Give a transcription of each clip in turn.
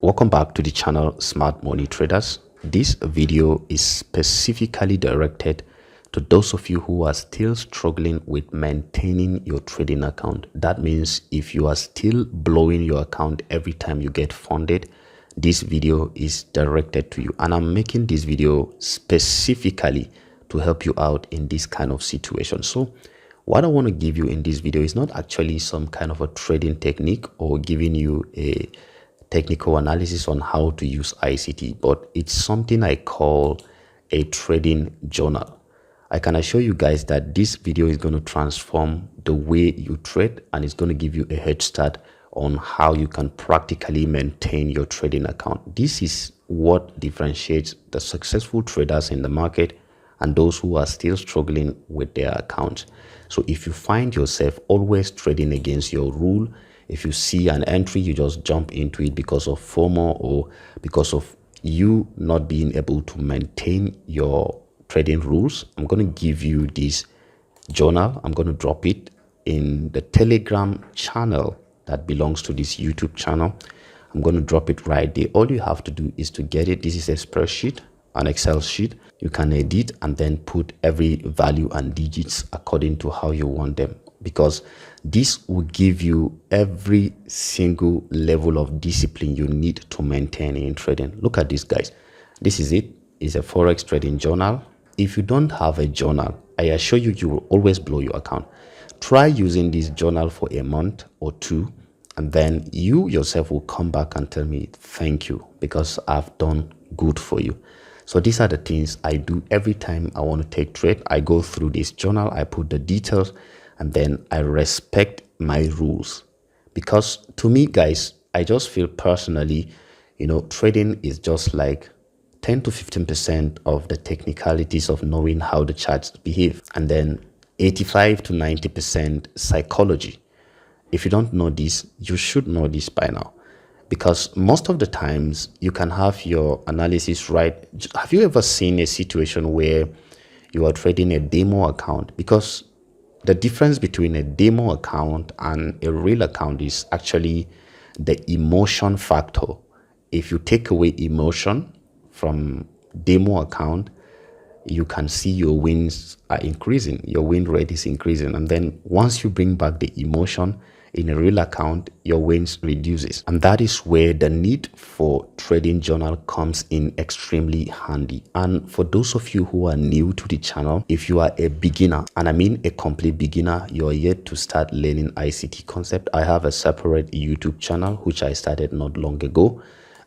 Welcome back to the channel Smart Money Traders. This video is specifically directed to those of you who are still struggling with maintaining your trading account. That means if you are still blowing your account every time you get funded, this video is directed to you. And I'm making this video specifically to help you out in this kind of situation. So what I want to give you in this video is not actually some kind of a trading technique or giving you a technical analysis on how to use ICT, but it's something I call a trading journal. I can assure you guys that this video is going to transform the way you trade, and it's going to give you a head start on how you can practically maintain your trading account. This is what differentiates the successful traders in the market and those who are still struggling with their accounts. So if you find yourself always trading against your rule, if you see an entry, you just jump into it because of FOMO or because of you not being able to maintain your trading rules, I'm going to give you this journal. I'm going to drop it in the Telegram channel that belongs to this YouTube channel. I'm going to drop it right there. All you have to do is to get it. This is a spreadsheet, an Excel sheet. You can edit and then put every value and digits according to how you want them, because this will give you every single level of discipline you need to maintain in trading. Look at this, guys. This is it. It's a Forex trading journal. If you don't have a journal, I assure you, you will always blow your account. Try using this journal for a month or two, and then you yourself will come back and tell me, thank you, because I've done good for you. So these are the things I do every time I want to take trade. I go through this journal, I put the details, and then I respect my rules. Because to me, guys, I just feel personally, trading is just like 10 to 15% of the technicalities of knowing how the charts behave, and then 85 to 90% psychology. If you don't know this, you should know this by now, because most of the times you can have your analysis right. Have you ever seen a situation where you are trading a demo account? Because the difference between a demo account and a real account is actually the emotion factor. If you take away emotion from demo account, you can see your wins are increasing, your win rate is increasing. And then once you bring back the emotion in a real account, your wins reduces. And that is where the need for trading journal comes in extremely handy. And for those of you who are new to the channel, if you are a beginner, and I mean a complete beginner, you are yet to start learning ICT concept, I have a separate YouTube channel which I started not long ago.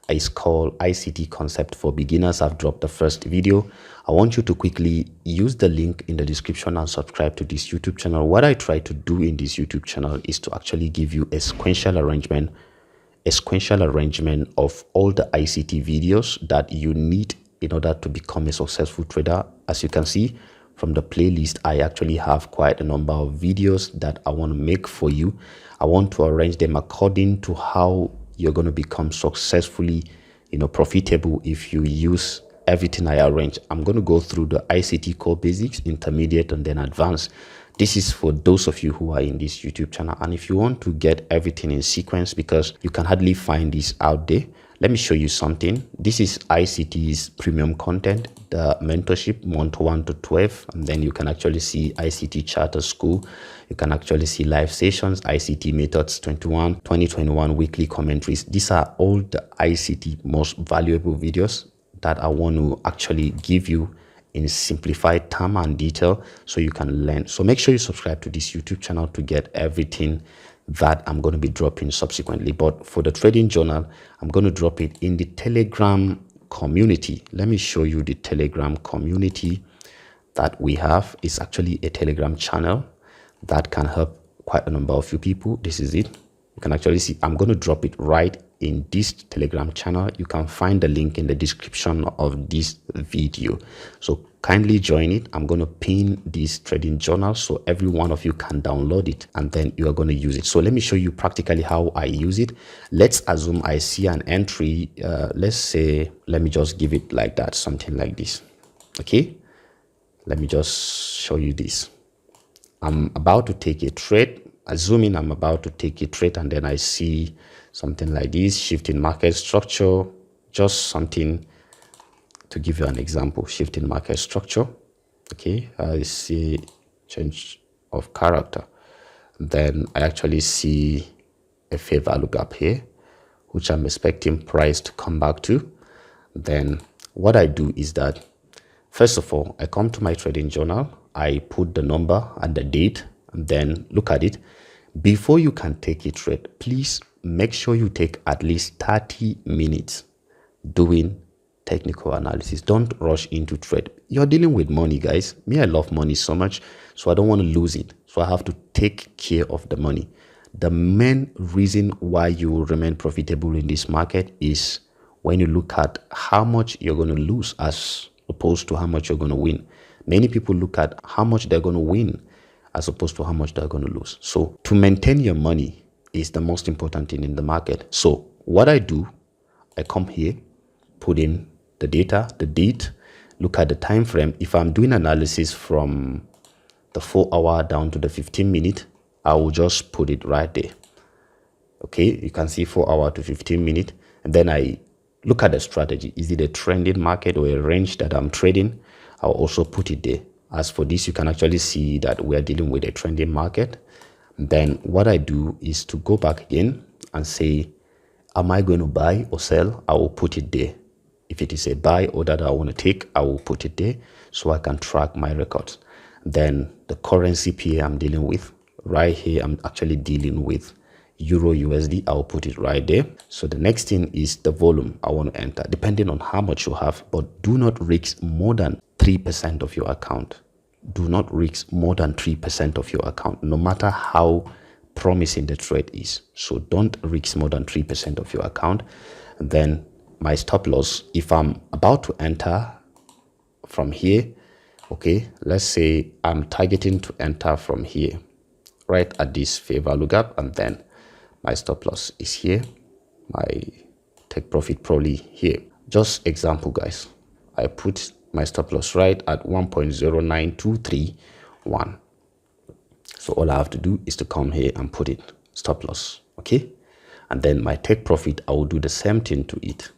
It's called ICT Concept for Beginners. I've dropped the first video. I want you to quickly use the link in the description and subscribe to this YouTube channel. What I try to do in this YouTube channel is to actually give you a sequential arrangement of all the ICT videos that you need in order to become a successful trader. As you can see from the playlist, I actually have quite a number of videos that I want to make for you. I want to arrange them according to how you're going to become successfully, profitable if you use everything I arrange. I'm going to go through the ICT core basics, intermediate, and then advanced. This is for those of you who are in this YouTube channel. And if you want to get everything in sequence, because you can hardly find this out there, let me show you something. This is ICT's premium content, the mentorship month 1 to 12. And then you can actually see ICT Charter School. You can actually see live sessions, ICT Methods 2021 weekly commentaries. These are all the ICT most valuable videos that I want to actually give you in simplified term and detail so you can learn. So make sure you subscribe to this YouTube channel to get everything that I'm going to be dropping subsequently. But for the trading journal, I'm going to drop it in the Telegram community. Let me show you the Telegram community that we have. It's actually a Telegram channel that can help quite a number of you people. This is it. You can actually see I'm going to drop it right in this Telegram channel. You can find the link in the description of this video. So kindly join it. I'm going to pin this trading journal so every one of you can download it, and then you are going to use it. So let me show you practically how I use it. Let's assume I see an entry. Let's say, let me just give it like that, something like this. Okay, let me just show you this. I'm about to take a trade. Assuming I'm about to take a trade, and then I see something like this, shifting market structure, just something to give you an example. Shifting market structure. Okay, I see change of character. Then I actually see a fair value gap here, which I'm expecting price to come back to. Then what I do is that, first of all, I come to my trading journal, I put the number and the date, and then look at it. Before you can take a trade, please make sure you take at least 30 minutes doing technical analysis. Don't rush into trade. You're dealing with money, guys. Me, I love money so much, so I don't want to lose it. So I have to take care of the money. The main reason why you remain profitable in this market is when you look at how much you're going to lose as opposed to how much you're going to win. Many people look at how much they're going to win as opposed to how much they're going to lose. So to maintain your money is the most important thing in the market. So what I do, I come here, put in the data, the date, look at the time frame. If I'm doing analysis from the 4-hour down to the 15-minute, I will just put it right there. Okay, you can see 4-hour to 15-minute, and then I look at the strategy. Is it a trending market or a range that I'm trading? I'll also put it there. As for this, you can actually see that we're dealing with a trending market. And then what I do is to go back again and say, am I going to buy or sell? I will put it there. If it is a buy order that I want to take, I will put it there so I can track my records. Then the currency pair I'm dealing with, right here, I'm actually dealing with Euro USD. I'll put it right there. So the next thing is the volume I want to enter, depending on how much you have, but do not risk more than 3% of your account. Do not risk more than 3% of your account, no matter how promising the trade is. So don't risk more than 3% of your account. And then my stop loss, if I'm about to enter from here, okay, let's say I'm targeting to enter from here, right at this fair value gap, and then my stop loss is here, my take profit probably here. Just example, guys, I put my stop loss right at 1.09231. So all I have to do is to come here and put it stop loss, okay? And then my take profit, I will do the same thing to it.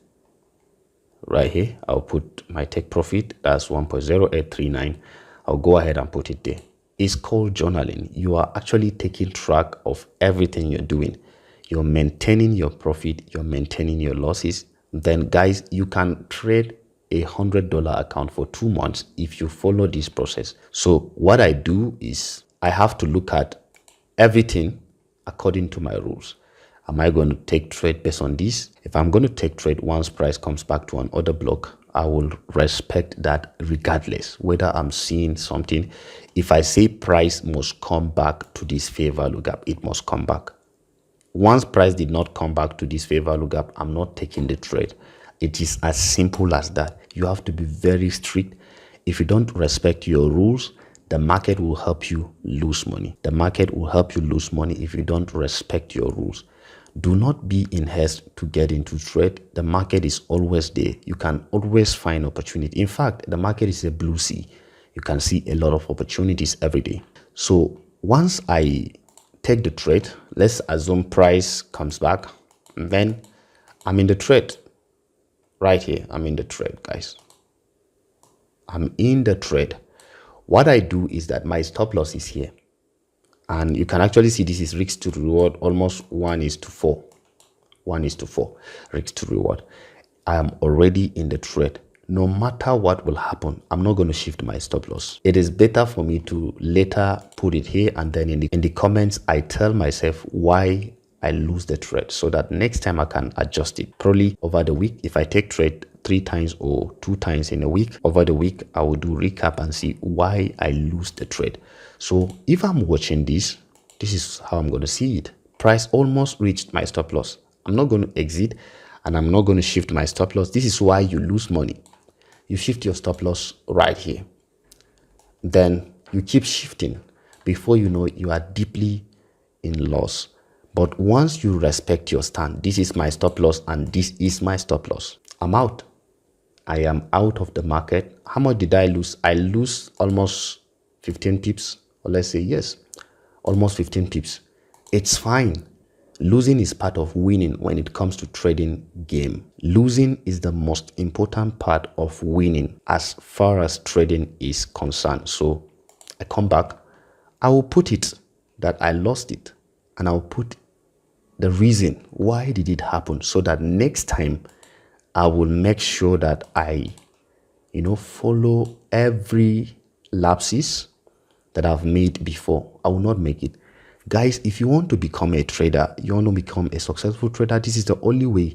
Right here, I'll put my take profit, that's 1.0839. I'll go ahead and put it there. It's called journaling. You are actually taking track of everything you're doing. You're maintaining your profit, you're maintaining your losses. Then guys, you can trade $100 account for 2 months if you follow this process. So what I do is I have to look at everything according to my rules. Am I going to take trade based on this? If I'm going to take trade once price comes back to an order block, I will respect that regardless whether I'm seeing something. If I say price must come back to this fair value gap, it must come back. Once price did not come back to this fair value gap, I'm not taking the trade. It is as simple as that. You have to be very strict. If you don't respect your rules, the market will help you lose money. The market will help you lose money if you don't respect your rules. Do not be in haste to get into trade. The market is always there. You can always find opportunity. In fact, the market is a blue sea. You can see a lot of opportunities every day. So once I take the trade, let's assume price comes back, and then I'm in the trade. Right here, I'm in the trade, guys. I'm in the trade. What I do is that my stop loss is here. And you can actually see this is risk to reward almost 1:4. 1:4 risk to reward. I am already in the trade. No matter what will happen, I'm not going to shift my stop loss. It is better for me to later put it here, and then in the comments, I tell myself why I lose the trade so that next time I can adjust it. Probably over the week, if I take trade 3 times or 2 times in a week, over the week, I will do recap and see why I lose the trade. So if I'm watching this, this is how I'm going to see it. Price almost reached my stop loss. I'm not going to exit, and I'm not going to shift my stop loss. This is why you lose money. You shift your stop loss right here. Then you keep shifting. Before you know it, you are deeply in loss. But once you respect your stand, this is my stop loss and this is my stop loss, I'm out. I am out of the market. How much did I lose? I lose almost 15 pips, or let's say, yes, almost 15 pips. It's fine. Losing is part of winning when it comes to trading game. Losing is the most important part of winning as far as trading is concerned. So I come back, I will put it that I lost it, and I'll put the reason why did it happen, so that next time I will make sure that I follow every lapses that I've made before. I will not make it. Guys, if you want to become a trader, you want to become a successful trader, this is the only way,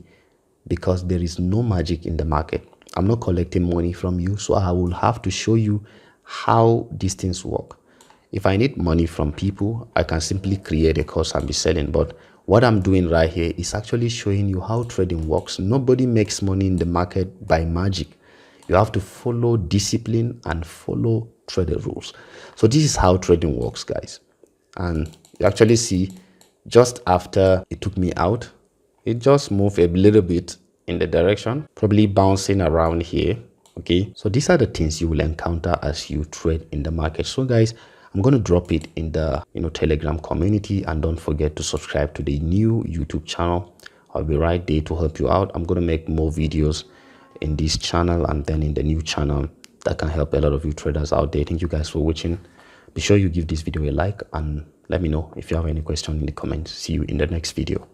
because there is no magic in the market. I'm not collecting money from you, so I will have to show you how these things work. If I need money from people, I can simply create a course and be selling. But what I'm doing right here is actually showing you how trading works. Nobody makes money in the market by magic. You have to follow discipline and follow trading rules. So this is how trading works, guys. And you actually see, just after it took me out, it just moved a little bit in the direction, probably bouncing around here. Okay, so these are the things you will encounter as you trade in the market. So guys, I'm going to drop it in the Telegram community, and don't forget to subscribe to the new YouTube channel. I'll be right there to help you out. I'm going to make more videos in this channel and then in the new channel that can help a lot of you traders out there. Thank you guys for watching. Be sure you give this video a like and let me know if you have any question in the comments. See you in the next video.